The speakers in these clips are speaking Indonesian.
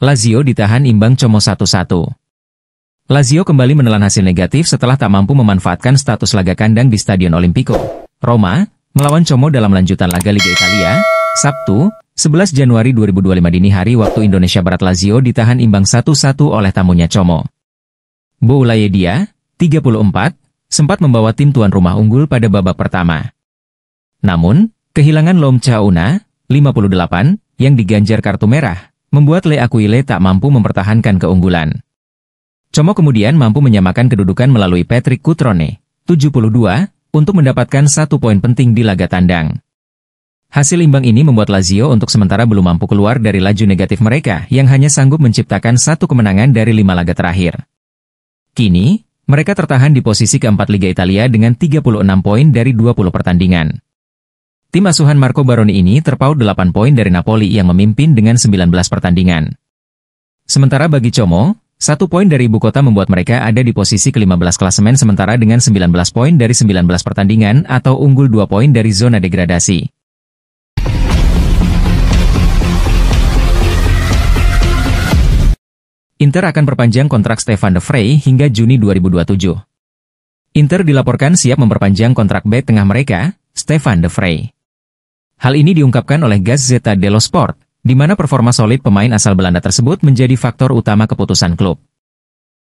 Lazio ditahan imbang Como 1-1. Lazio kembali menelan hasil negatif setelah tak mampu memanfaatkan status laga kandang di Stadion Olimpico, Roma, melawan Como dalam lanjutan laga Liga Italia, Sabtu, 11 Januari 2025 dini hari waktu Indonesia Barat. Lazio ditahan imbang 1-1 oleh tamunya Como. Boulayedia, 34, sempat membawa tim tuan rumah unggul pada babak pertama. Namun, kehilangan Lom Chauna, 58, yang diganjar kartu merah, membuat Le Aquile tak mampu mempertahankan keunggulan. Como kemudian mampu menyamakan kedudukan melalui Patrick Cutrone, 72, untuk mendapatkan 1 poin penting di laga tandang. Hasil imbang ini membuat Lazio untuk sementara belum mampu keluar dari laju negatif mereka yang hanya sanggup menciptakan 1 kemenangan dari 5 laga terakhir. Kini, mereka tertahan di posisi keempat Liga Italia dengan 36 poin dari 20 pertandingan. Tim asuhan Marco Baroni ini terpaut 8 poin dari Napoli yang memimpin dengan 19 pertandingan. Sementara bagi Como, 1 poin dari ibu kota membuat mereka ada di posisi ke-15 klasemen sementara dengan 19 poin dari 19 pertandingan atau unggul 2 poin dari zona degradasi. Inter akan perpanjang kontrak Stefan De Vrij hingga Juni 2027. Inter dilaporkan siap memperpanjang kontrak bek tengah mereka, Stefan De Vrij. Hal ini diungkapkan oleh Gazzetta dello Sport, di mana performa solid pemain asal Belanda tersebut menjadi faktor utama keputusan klub.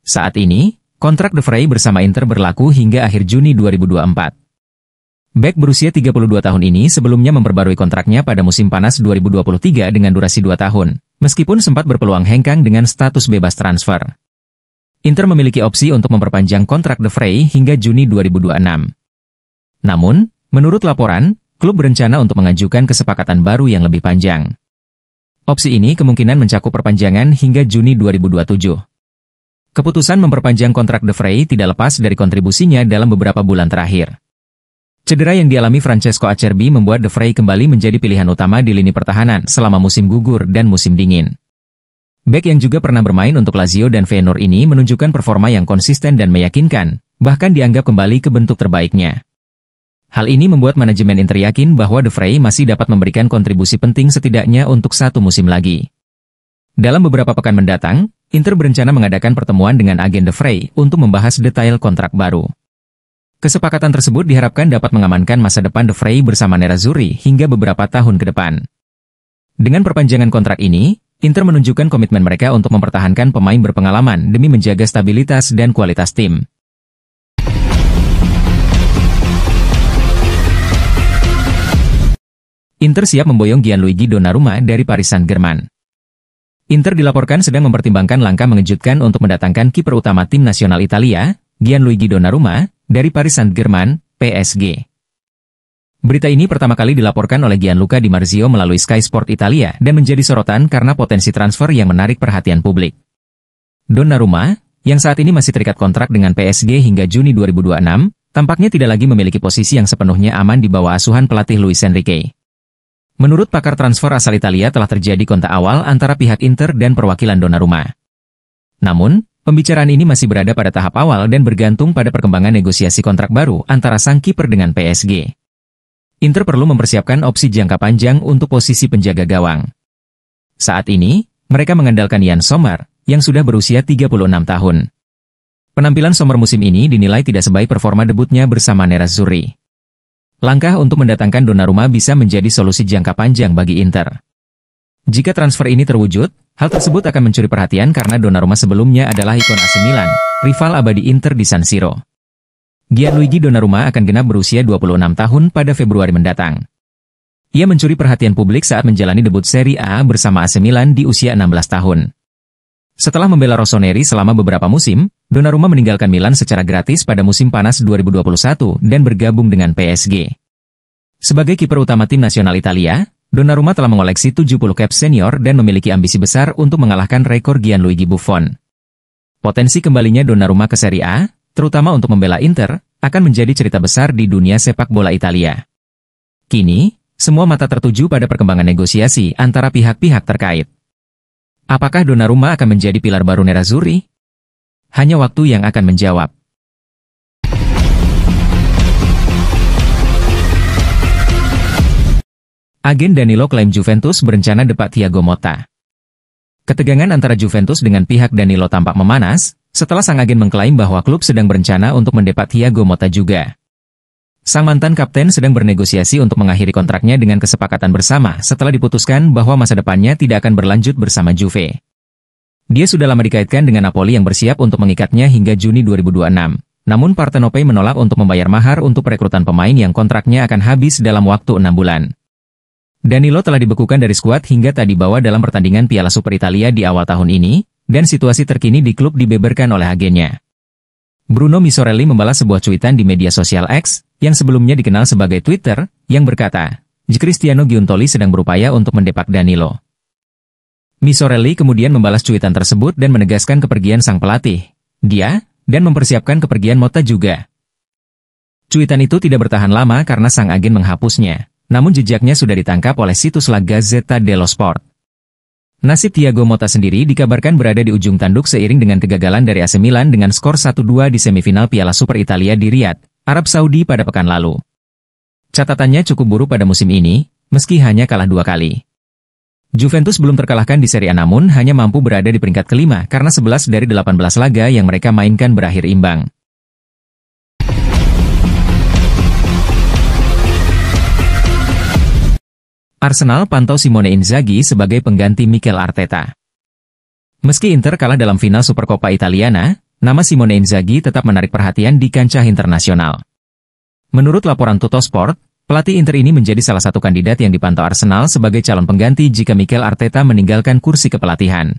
Saat ini, kontrak De Vrij bersama Inter berlaku hingga akhir Juni 2024. Bek berusia 32 tahun ini sebelumnya memperbarui kontraknya pada musim panas 2023 dengan durasi 2 tahun, meskipun sempat berpeluang hengkang dengan status bebas transfer. Inter memiliki opsi untuk memperpanjang kontrak De Vrij hingga Juni 2026. Namun, menurut laporan, klub berencana untuk mengajukan kesepakatan baru yang lebih panjang. Opsi ini kemungkinan mencakup perpanjangan hingga Juni 2027. Keputusan memperpanjang kontrak De Vrij tidak lepas dari kontribusinya dalam beberapa bulan terakhir. Cedera yang dialami Francesco Acerbi membuat De Vrij kembali menjadi pilihan utama di lini pertahanan selama musim gugur dan musim dingin. Bek yang juga pernah bermain untuk Lazio dan Feyenoord ini menunjukkan performa yang konsisten dan meyakinkan, bahkan dianggap kembali ke bentuk terbaiknya. Hal ini membuat manajemen Inter yakin bahwa De Vrij masih dapat memberikan kontribusi penting setidaknya untuk 1 musim lagi. Dalam beberapa pekan mendatang, Inter berencana mengadakan pertemuan dengan agen De Vrij untuk membahas detail kontrak baru. Kesepakatan tersebut diharapkan dapat mengamankan masa depan De Vrij bersama Nerazzurri hingga beberapa tahun ke depan. Dengan perpanjangan kontrak ini, Inter menunjukkan komitmen mereka untuk mempertahankan pemain berpengalaman demi menjaga stabilitas dan kualitas tim. Inter siap memboyong Gianluigi Donnarumma dari Paris Saint-Germain. Inter dilaporkan sedang mempertimbangkan langkah mengejutkan untuk mendatangkan kiper utama tim nasional Italia, Gianluigi Donnarumma, dari Paris Saint-Germain, PSG. Berita ini pertama kali dilaporkan oleh Gianluca Di Marzio melalui Sky Sport Italia dan menjadi sorotan karena potensi transfer yang menarik perhatian publik. Donnarumma, yang saat ini masih terikat kontrak dengan PSG hingga Juni 2026, tampaknya tidak lagi memiliki posisi yang sepenuhnya aman di bawah asuhan pelatih Luis Enrique. Menurut pakar transfer asal Italia telah terjadi kontak awal antara pihak Inter dan perwakilan Donnarumma. Namun, pembicaraan ini masih berada pada tahap awal dan bergantung pada perkembangan negosiasi kontrak baru antara sang kiper dengan PSG. Inter perlu mempersiapkan opsi jangka panjang untuk posisi penjaga gawang. Saat ini, mereka mengandalkan Yann Sommer, yang sudah berusia 36 tahun. Penampilan Sommer musim ini dinilai tidak sebaik performa debutnya bersama Nerazzurri. Langkah untuk mendatangkan Donnarumma bisa menjadi solusi jangka panjang bagi Inter. Jika transfer ini terwujud, hal tersebut akan mencuri perhatian karena Donnarumma sebelumnya adalah ikon AC Milan, rival abadi Inter di San Siro. Gianluigi Donnarumma akan genap berusia 26 tahun pada Februari mendatang. Ia mencuri perhatian publik saat menjalani debut Serie A bersama AC Milan di usia 16 tahun. Setelah membela Rossoneri selama beberapa musim, Donnarumma meninggalkan Milan secara gratis pada musim panas 2021 dan bergabung dengan PSG. Sebagai kiper utama tim nasional Italia, Donnarumma telah mengoleksi 70 caps senior dan memiliki ambisi besar untuk mengalahkan rekor Gianluigi Buffon. Potensi kembalinya Donnarumma ke Serie A, terutama untuk membela Inter, akan menjadi cerita besar di dunia sepak bola Italia. Kini, semua mata tertuju pada perkembangan negosiasi antara pihak-pihak terkait. Apakah Donnarumma akan menjadi pilar baru Nerazzurri? Hanya waktu yang akan menjawab. Agen Danilo klaim Juventus berencana depak Thiago Motta. Ketegangan antara Juventus dengan pihak Danilo tampak memanas, setelah sang agen mengklaim bahwa klub sedang berencana untuk mendepak Thiago Motta juga. Sang mantan kapten sedang bernegosiasi untuk mengakhiri kontraknya dengan kesepakatan bersama setelah diputuskan bahwa masa depannya tidak akan berlanjut bersama Juve. Dia sudah lama dikaitkan dengan Napoli yang bersiap untuk mengikatnya hingga Juni 2026. Namun Partenope menolak untuk membayar mahar untuk perekrutan pemain yang kontraknya akan habis dalam waktu 6 bulan. Danilo telah dibekukan dari skuad hingga tak dibawa dalam pertandingan Piala Super Italia di awal tahun ini, dan situasi terkini di klub dibeberkan oleh agennya. Bruno Misorelli membalas sebuah cuitan di media sosial X, yang sebelumnya dikenal sebagai Twitter, yang berkata, Cristiano Giuntoli sedang berupaya untuk mendepak Danilo. Misorelli kemudian membalas cuitan tersebut dan menegaskan kepergian sang pelatih. Dia dan mempersiapkan kepergian Motta juga. Cuitan itu tidak bertahan lama karena sang agen menghapusnya, namun jejaknya sudah ditangkap oleh situs La Gazzetta dello Sport. Nasib Thiago Motta sendiri dikabarkan berada di ujung tanduk seiring dengan kegagalan dari AC Milan dengan skor 1-2 di semifinal Piala Super Italia di Riyadh, Arab Saudi pada pekan lalu. Catatannya cukup buruk pada musim ini, meski hanya kalah 2 kali. Juventus belum terkalahkan di Serie A namun hanya mampu berada di peringkat kelima karena 11 dari 18 laga yang mereka mainkan berakhir imbang. Arsenal pantau Simone Inzaghi sebagai pengganti Mikel Arteta. Meski Inter kalah dalam final Supercoppa Italiana, nama Simone Inzaghi tetap menarik perhatian di kancah internasional. Menurut laporan Tuttosport, pelatih Inter ini menjadi salah satu kandidat yang dipantau Arsenal sebagai calon pengganti jika Mikel Arteta meninggalkan kursi kepelatihan.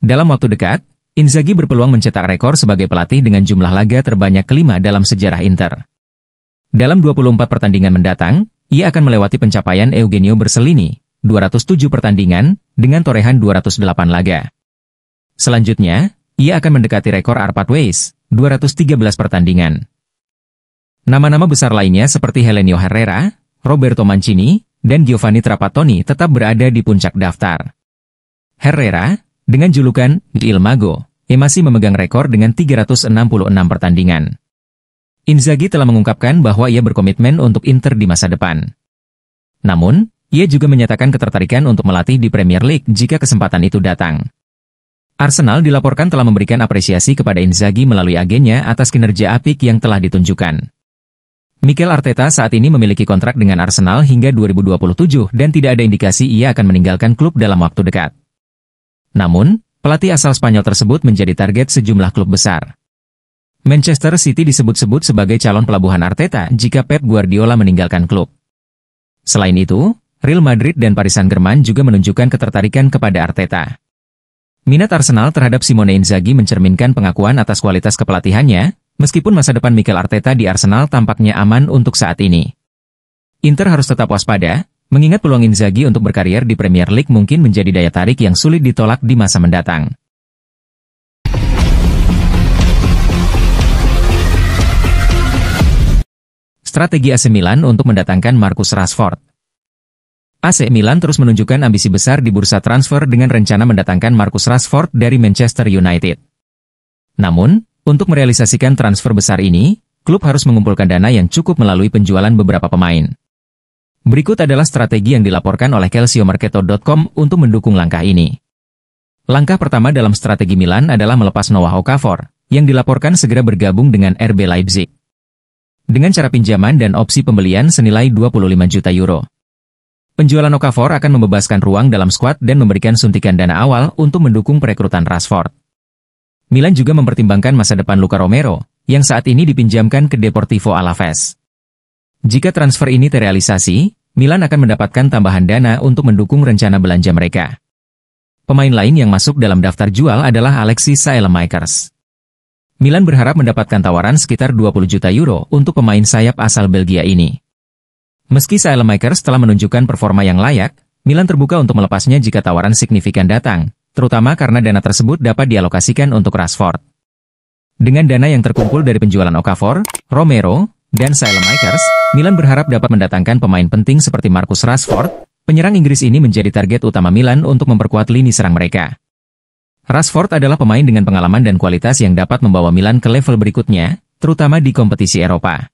Dalam waktu dekat, Inzaghi berpeluang mencetak rekor sebagai pelatih dengan jumlah laga terbanyak kelima dalam sejarah Inter. Dalam 24 pertandingan mendatang, ia akan melewati pencapaian Eugenio Berselini, 207 pertandingan, dengan torehan 208 laga. Selanjutnya, ia akan mendekati rekor Arpad Weiss, 213 pertandingan. Nama-nama besar lainnya seperti Helenio Herrera, Roberto Mancini, dan Giovanni Trapattoni tetap berada di puncak daftar. Herrera, dengan julukan Il Mago, masih memegang rekor dengan 366 pertandingan. Inzaghi telah mengungkapkan bahwa ia berkomitmen untuk Inter di masa depan. Namun, ia juga menyatakan ketertarikan untuk melatih di Premier League jika kesempatan itu datang. Arsenal dilaporkan telah memberikan apresiasi kepada Inzaghi melalui agennya atas kinerja apik yang telah ditunjukkan. Mikel Arteta saat ini memiliki kontrak dengan Arsenal hingga 2027 dan tidak ada indikasi ia akan meninggalkan klub dalam waktu dekat. Namun, pelatih asal Spanyol tersebut menjadi target sejumlah klub besar. Manchester City disebut-sebut sebagai calon pelabuhan Arteta jika Pep Guardiola meninggalkan klub. Selain itu, Real Madrid dan Paris Saint-Germain juga menunjukkan ketertarikan kepada Arteta. Minat Arsenal terhadap Simone Inzaghi mencerminkan pengakuan atas kualitas kepelatihannya, meskipun masa depan Mikel Arteta di Arsenal tampaknya aman untuk saat ini. Inter harus tetap waspada, mengingat peluang Inzaghi untuk berkarier di Premier League mungkin menjadi daya tarik yang sulit ditolak di masa mendatang. Strategi AC Milan untuk mendatangkan Marcus Rashford. AC Milan terus menunjukkan ambisi besar di bursa transfer dengan rencana mendatangkan Marcus Rashford dari Manchester United. Namun, untuk merealisasikan transfer besar ini, klub harus mengumpulkan dana yang cukup melalui penjualan beberapa pemain. Berikut adalah strategi yang dilaporkan oleh calciomercato.com untuk mendukung langkah ini. Langkah pertama dalam strategi Milan adalah melepas Noah Okafor, yang dilaporkan segera bergabung dengan RB Leipzig. Dengan cara pinjaman dan opsi pembelian senilai 25 juta euro. Penjualan Okafor akan membebaskan ruang dalam skuad dan memberikan suntikan dana awal untuk mendukung perekrutan Rashford. Milan juga mempertimbangkan masa depan Luka Romero, yang saat ini dipinjamkan ke Deportivo Alaves. Jika transfer ini terrealisasi, Milan akan mendapatkan tambahan dana untuk mendukung rencana belanja mereka. Pemain lain yang masuk dalam daftar jual adalah Alexis Saelemaekers. Milan berharap mendapatkan tawaran sekitar 20 juta euro untuk pemain sayap asal Belgia ini. Meski Saelemaekers telah menunjukkan performa yang layak, Milan terbuka untuk melepasnya jika tawaran signifikan datang, terutama karena dana tersebut dapat dialokasikan untuk Rashford. Dengan dana yang terkumpul dari penjualan Okafor, Romero, dan Saelemaekers, Milan berharap dapat mendatangkan pemain penting seperti Marcus Rashford. Penyerang Inggris ini menjadi target utama Milan untuk memperkuat lini serang mereka. Rashford adalah pemain dengan pengalaman dan kualitas yang dapat membawa Milan ke level berikutnya, terutama di kompetisi Eropa.